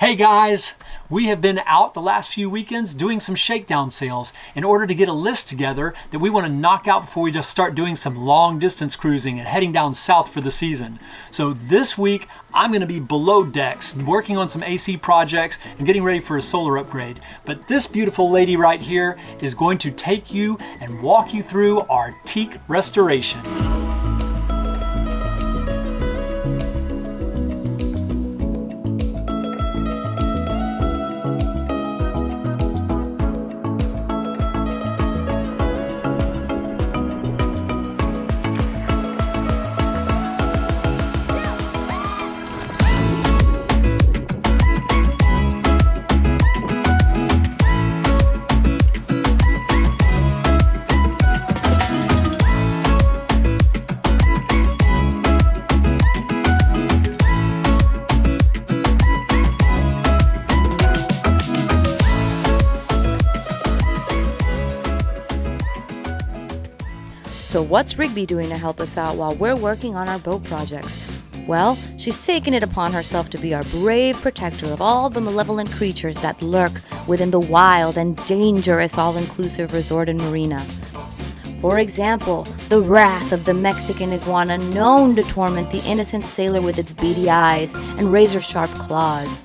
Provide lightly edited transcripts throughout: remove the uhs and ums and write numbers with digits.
Hey guys, we have been out the last few weekends doing some shakedown sales in order to get a list together that we want to knock out before we just start doing some long distance cruising and heading down south for the season. So this week I'm going to be below decks working on some AC projects and getting ready for a solar upgrade. But this beautiful lady right here is going to take you and walk you through our Teak Restoration. So what's Rigby doing to help us out while we're working on our boat projects? Well, she's taken it upon herself to be our brave protector of all the malevolent creatures that lurk within the wild and dangerous all-inclusive resort in Marina. For example, the wrath of the Mexican iguana known to torment the innocent sailor with its beady eyes and razor-sharp claws.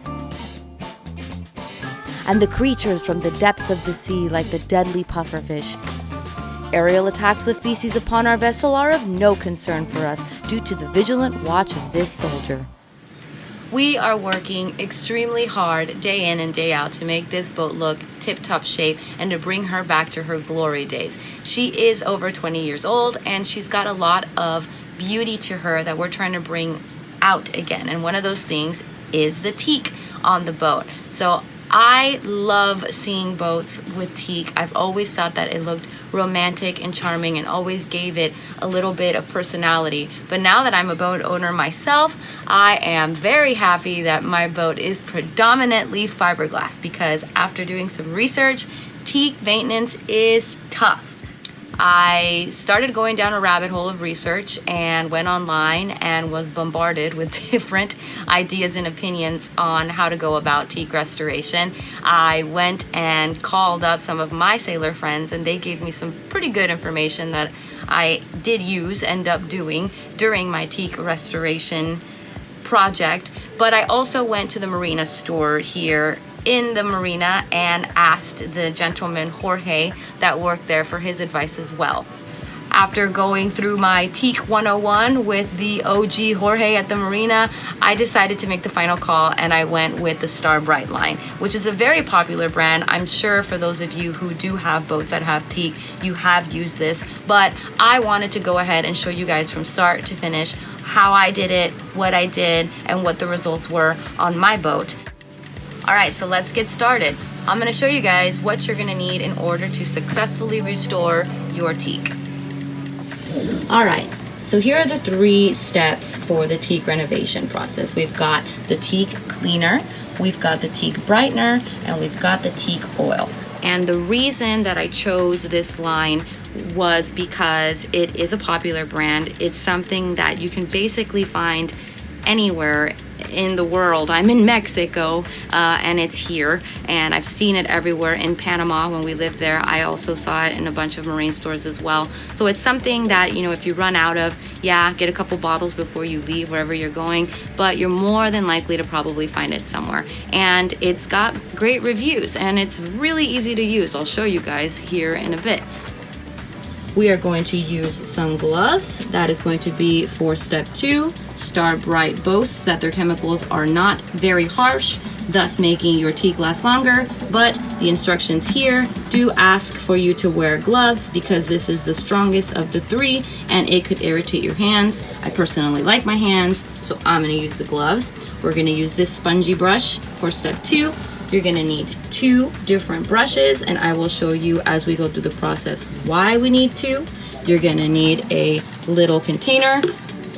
And the creatures from the depths of the sea like the deadly pufferfish. Aerial attacks of feces upon our vessel are of no concern for us due to the vigilant watch of this soldier. We are working extremely hard day in and day out to make this boat look tip-top shape and to bring her back to her glory days. She is over 20 years old and she's got a lot of beauty to her that we're trying to bring out again. And one of those things is the teak on the boat. So I love seeing boats with teak. I've always thought that it looked romantic and charming and always gave it a little bit of personality. But now that I'm a boat owner myself, I am very happy that my boat is predominantly fiberglass because after doing some research, teak maintenance is tough. I started going down a rabbit hole of research and went online and was bombarded with different ideas and opinions on how to go about teak restoration. I went and called up some of my sailor friends and they gave me some pretty good information that I did end up doing during my teak restoration project. But I also went to the Marina store here in the Marina and asked the gentleman Jorge that worked there for his advice as well. After going through my Teak 101 with the OG Jorge at the Marina, I decided to make the final call and I went with the Starbrite Line, which is a very popular brand. I'm sure for those of you who do have boats that have teak, you have used this, but I wanted to go ahead and show you guys from start to finish how I did it, what I did, and what the results were on my boat. All right, so let's get started. I'm gonna show you guys what you're gonna need in order to successfully restore your teak. All right, so here are the 3 steps for the teak renovation process. We've got the teak cleaner, we've got the teak brightener, and we've got the teak oil. And the reason that I chose this line was because it is a popular brand. It's something that you can basically find anywhere in the world. I'm in Mexico and it's here, and I've seen it everywhere in Panama when we lived there. I also saw it in a bunch of marine stores as well. So it's something that, you know, if you run out of, get a couple bottles before you leave wherever you're going, but you're more than likely to probably find it somewhere. And it's got great reviews and it's really easy to use. I'll show you guys here in a bit. We are going to use some gloves. That is going to be for step 2. Starbrite boasts that their chemicals are not very harsh, thus making your teak last longer, but the instructions here do ask for you to wear gloves because this is the strongest of the 3 and it could irritate your hands. I personally like my hands, so I'm gonna use the gloves. We're gonna use this spongy brush for step 2. You're gonna need 2 different brushes, and I will show you as we go through the process why we need 2. You're gonna need a little container,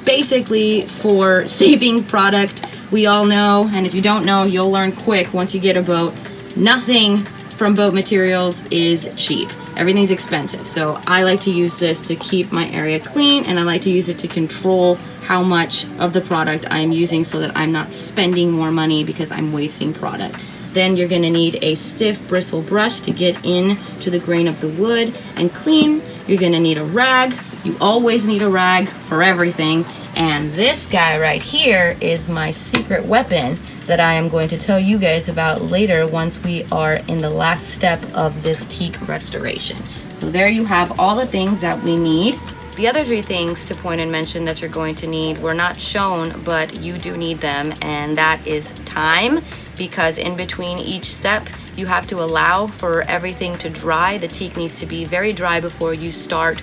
basically for saving product. We all know, and if you don't know, you'll learn quick once you get a boat, nothing from boat materials is cheap. everything's expensive. So I like to use this to keep my area clean, and I like to use it to control how much of the product I'm using so that I'm not spending more money because I'm wasting product. Then you're gonna need a stiff bristle brush to get in to the grain of the wood and clean. You're gonna need a rag. You always need a rag for everything. And this guy right here is my secret weapon that I am going to tell you guys about later once we are in the last step of this teak restoration. So there you have all the things that we need. The other 3 things to point and mention that you're going to need were not shown, but you do need them, and that is time, because in between each step, you have to allow for everything to dry. The teak needs to be very dry before you start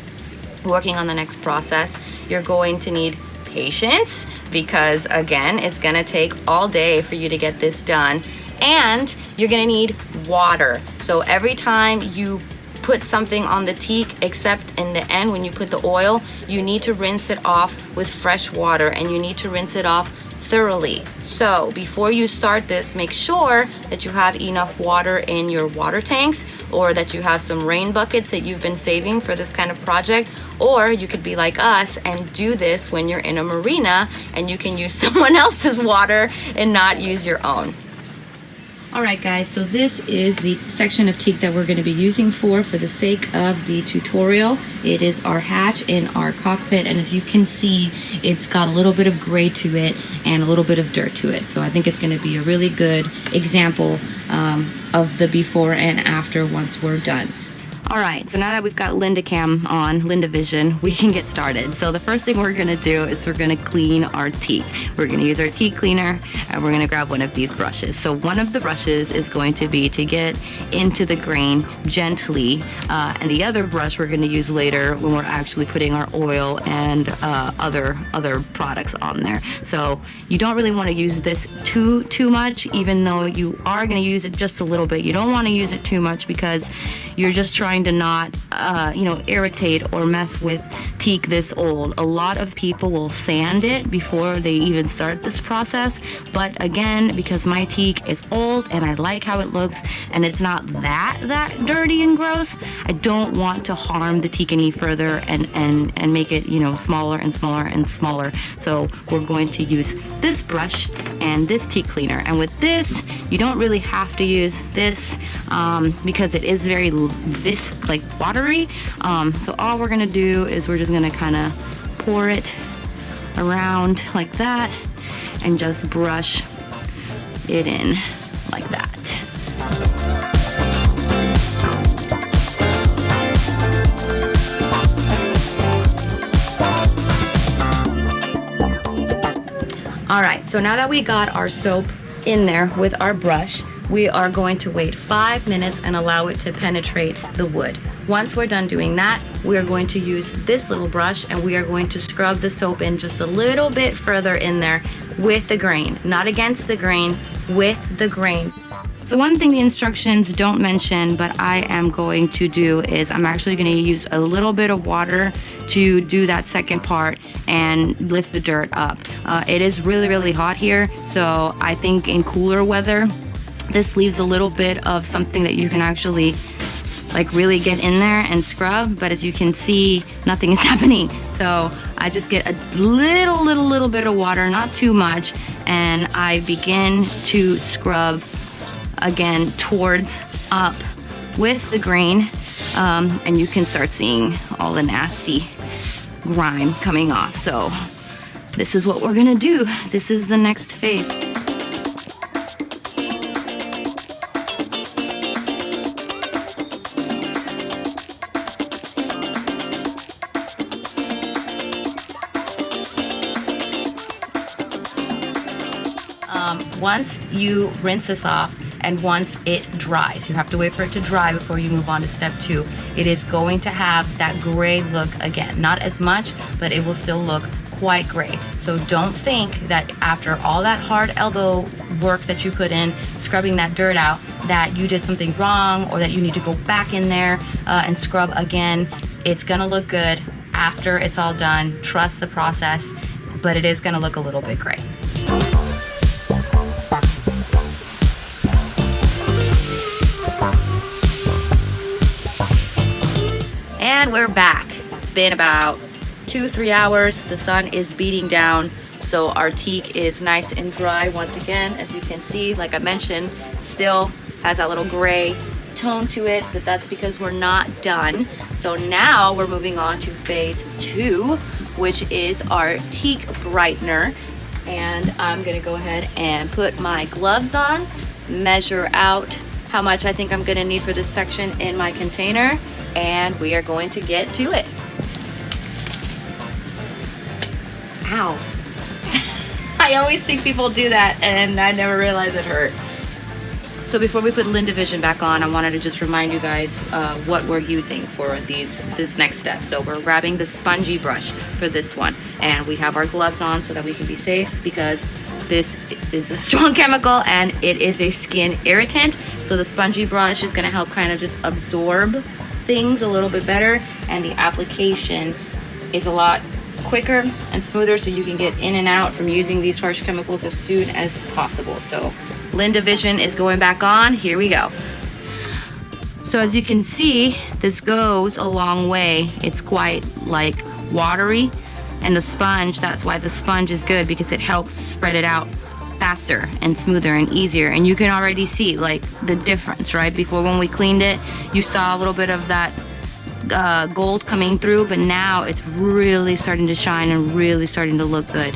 working on the next process. You're going to need patience, because again, it's gonna take all day for you to get this done. And you're gonna need water. So every time you put something on the teak, except in the end when you put the oil, you need to rinse it off with fresh water, and you need to rinse it off thoroughly. So before you start this, make sure that you have enough water in your water tanks, or that you have some rain buckets that you've been saving for this kind of project. Or you could be like us and do this when you're in a marina and you can use someone else's water and not use your own. Alright guys, so this is the section of teak that we're going to be using for the sake of the tutorial. It is our hatch in our cockpit, and as you can see, it's got a little bit of gray to it and a little bit of dirt to it. So I think it's going to be a really good example of the before and after once we're done. All right, so now that we've got Linda Cam on, Linda Vision, we can get started. So the first thing we're gonna do is we're gonna clean our teak. We're gonna use our teak cleaner, and we're gonna grab one of these brushes. So one of the brushes is going to be to get into the grain gently, and the other brush we're gonna use later when we're actually putting our oil and other products on there. So you don't really wanna use this too much, even though you are gonna use it just a little bit. You don't wanna use it too much because you're just trying to not, irritate or mess with teak this old. A lot of people will sand it before they even start this process, but again, because my teak is old and I like how it looks and it's not that dirty and gross, I don't want to harm the teak any further and make it, smaller and smaller and smaller. So we're going to use this brush and this teak cleaner. And with this, you don't really have to use this because it is very watery. So all we're gonna do is we're just gonna kind of pour it around like that and just brush it in like that. All right, so now that we got our soap in there with our brush, we are going to wait 5 minutes and allow it to penetrate the wood. Once we're done doing that, we are going to use this little brush and we are going to scrub the soap in just a little bit further in there with the grain, not against the grain, with the grain. So one thing the instructions don't mention, but I am going to do is I'm actually going to use a little bit of water to do that second part and lift the dirt up. It is really hot here, so I think in cooler weather, this leaves a little bit of something that you can actually really get in there and scrub, but as you can see, nothing is happening. So I just get a little bit of water, not too much, and I begin to scrub again towards up with the grain, and you can start seeing all the nasty grime coming off. So this is what we're gonna do. This is the next phase. Once you rinse this off and once it dries, you have to wait for it to dry before you move on to step 2. It is going to have that gray look again. Not as much, but it will still look quite gray. So don't think that after all that hard elbow work that you put in, scrubbing that dirt out, that you did something wrong or that you need to go back in there and scrub again. It's gonna look good after it's all done. Trust the process, but it is gonna look a little bit gray. And we're back. It's been about 2-3 hours. The sun is beating down, so our teak is nice and dry once again. As you can see, like I mentioned, still has that little gray tone to it, but that's because we're not done. So now we're moving on to phase 2, which is our teak brightener. And I'm gonna go ahead and put my gloves on, measure out how much I think I'm gonna need for this section in my container, and we are going to get to it. Ow. I always see people do that and I never realize it hurt. So before we put Linda Vision back on, I wanted to just remind you guys what we're using for this next step. So we're grabbing the spongy brush for this one, and we have our gloves on so that we can be safe, because this is a strong chemical and it is a skin irritant. So the spongy brush is gonna help kind of just absorb things a little bit better, and the application is a lot quicker and smoother, so you can get in and out from using these harsh chemicals as soon as possible. So Linda Vision is going back on. Here we go. So as you can see, this goes a long way. It's quite like watery, and the sponge, that's why the sponge is good, because it helps spread it out faster and smoother and easier. And you can already see like the difference, right? Before, when we cleaned it, you saw a little bit of that gold coming through, but now it's really starting to shine and really starting to look good.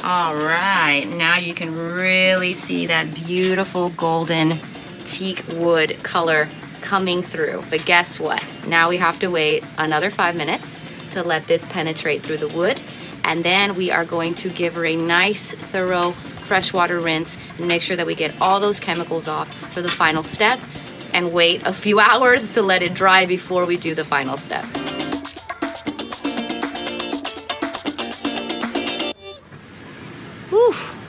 All right, now you can really see that beautiful golden teak wood color coming through. But guess what? Now we have to wait another 5 minutes to let this penetrate through the wood. And then we are going to give her a nice, thorough freshwater rinse and make sure that we get all those chemicals off for the final step, and wait a few hours to let it dry before we do the final step.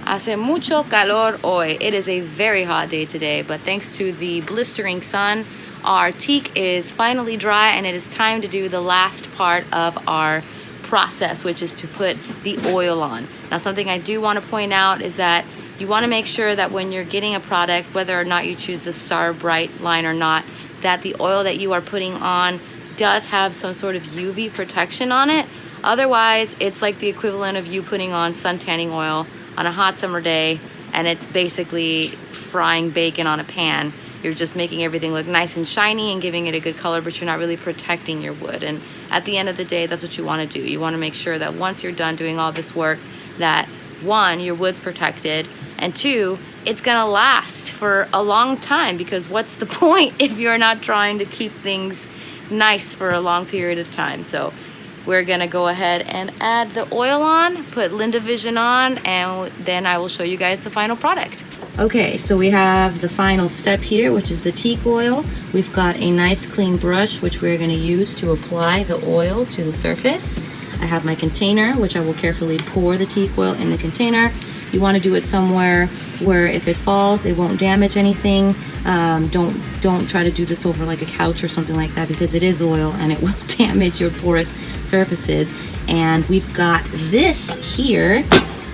Hace mucho calor hoy. It is a very hot day today, but thanks to the blistering sun, our teak is finally dry, and it is time to do the last part of our process, which is to put the oil on. Now, something I do want to point out is that you want to make sure that when you're getting a product, whether or not you choose the Starbrite line or not, that the oil that you are putting on does have some sort of UV protection on it. Otherwise, it's like the equivalent of you putting on sun tanning oil on a hot summer day, and it's basically frying bacon on a pan. You're just making everything look nice and shiny and giving it a good color, but you're not really protecting your wood. And at the end of the day, that's what you want to do. You want to make sure that once you're done doing all this work, that 1, your wood's protected, and 2, it's gonna last for a long time, because what's the point if you're not trying to keep things nice for a long period of time? So we're gonna go ahead and add the oil on, put Linda Vision on, and then I will show you guys the final product. Okay, so we have the final step here, which is the teak oil. We've got a nice clean brush, which we're gonna use to apply the oil to the surface. I have my container, which I will carefully pour the teak oil in the container. You wanna do it somewhere where if it falls, it won't damage anything. Don't try to do this over like a couch or something like that, because it is oil and it will damage your porous surfaces. And we've got this here,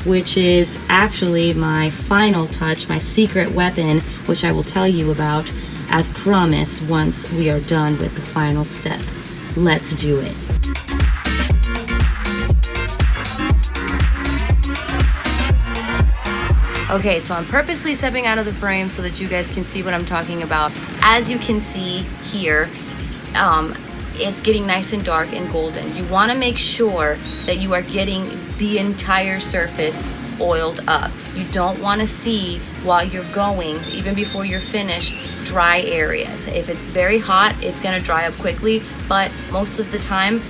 which is actually my final touch, my secret weapon, which I will tell you about as promised once we are done with the final step. Let's do it. Okay, so I'm purposely stepping out of the frame so that you guys can see what I'm talking about. As you can see here, it's getting nice and dark and golden. You want to make sure that you are getting the entire surface oiled up. You don't want to see, while you're going, even before you're finished, dry areas. If it's very hot, it's going to dry up quickly, but most of the time,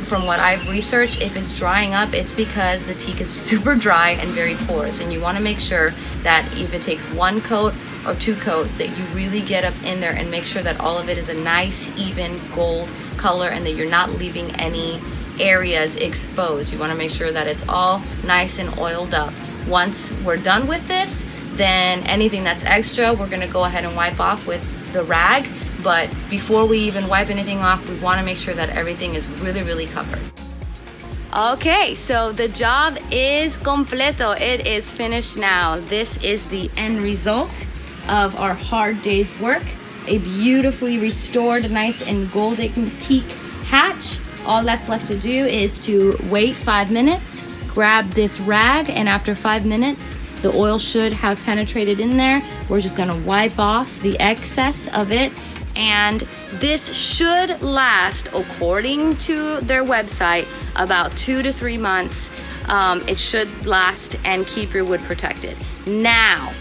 from what I've researched, if it's drying up, it's because the teak is super dry and very porous. And you want to make sure that if it takes 1 coat or 2 coats, that you really get up in there and make sure that all of it is a nice, even gold color, and that you're not leaving any areas exposed. You want to make sure that it's all nice and oiled up. Once we're done with this, then anything that's extra, we're going to go ahead and wipe off with the rag. But before we even wipe anything off, we want to make sure that everything is really, really covered. Okay, so the job is completo. It is finished now. This is the end result of our hard day's work. A beautifully restored, nice and golden teak hatch. All that's left to do is to wait 5 minutes, grab this rag, and after 5 minutes, the oil should have penetrated in there. We're just gonna wipe off the excess of it. And this should last, according to their website, about 2 to 3 months. It should last and keep your wood protected. Now,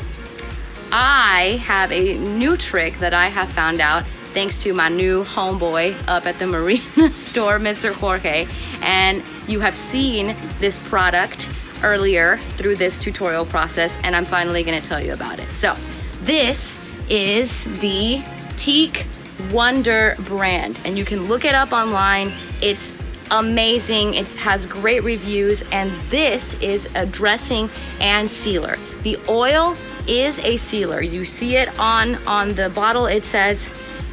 I have a new trick that I have found out thanks to my new homeboy up at the Marina store, Mr. Jorge. And you have seen this product earlier through this tutorial process, and I'm finally gonna tell you about it. So, this is the Teak Wonder brand, and you can look it up online. It's amazing. It has great reviews, and this is a dressing and sealer. The oil is a sealer. You see it on the bottle. It says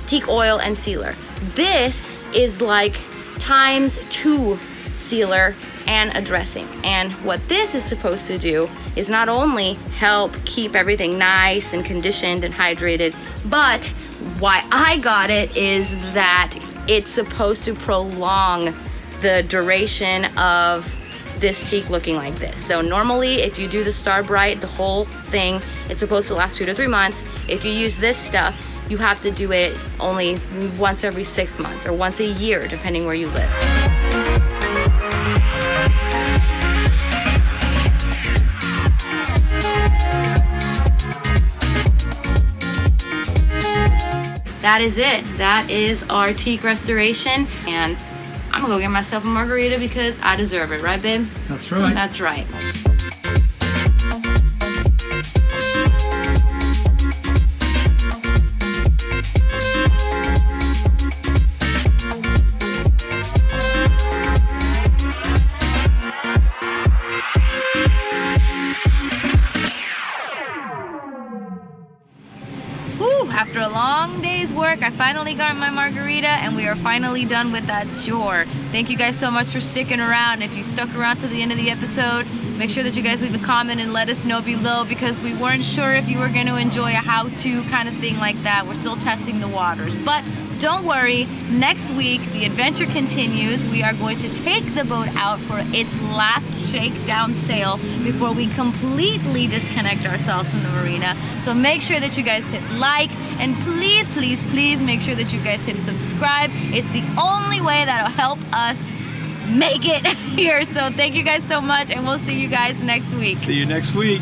Teak Oil and sealer. This is like ×2 sealer and a dressing. And what this is supposed to do is not only help keep everything nice and conditioned and hydrated, but why I got it is that it's supposed to prolong the duration of this teak looking like this. So normally if you do the Starbrite, the whole thing, it's supposed to last 2 to 3 months. If you use this stuff, you have to do it only once every 6 months or once a year, depending where you live. That is it. That is our teak restoration, and I'm gonna go get myself a margarita because I deserve it, right, babe? That's right. That's right. After a long day's work, I finally got my margarita, and we are finally done with that chore. Thank you guys so much for sticking around. If you stuck around to the end of the episode, make sure that you guys leave a comment and let us know below, because we weren't sure if you were going to enjoy a how-to kind of thing like that. We're still testing the waters. But don't worry, next week the adventure continues. We are going to take the boat out for its last shakedown sail before we completely disconnect ourselves from the marina. So make sure that you guys hit like, and please, please, please make sure that you guys hit subscribe. It's the only way that'll help us make it here. So thank you guys so much, and we'll see you guys next week. See you next week.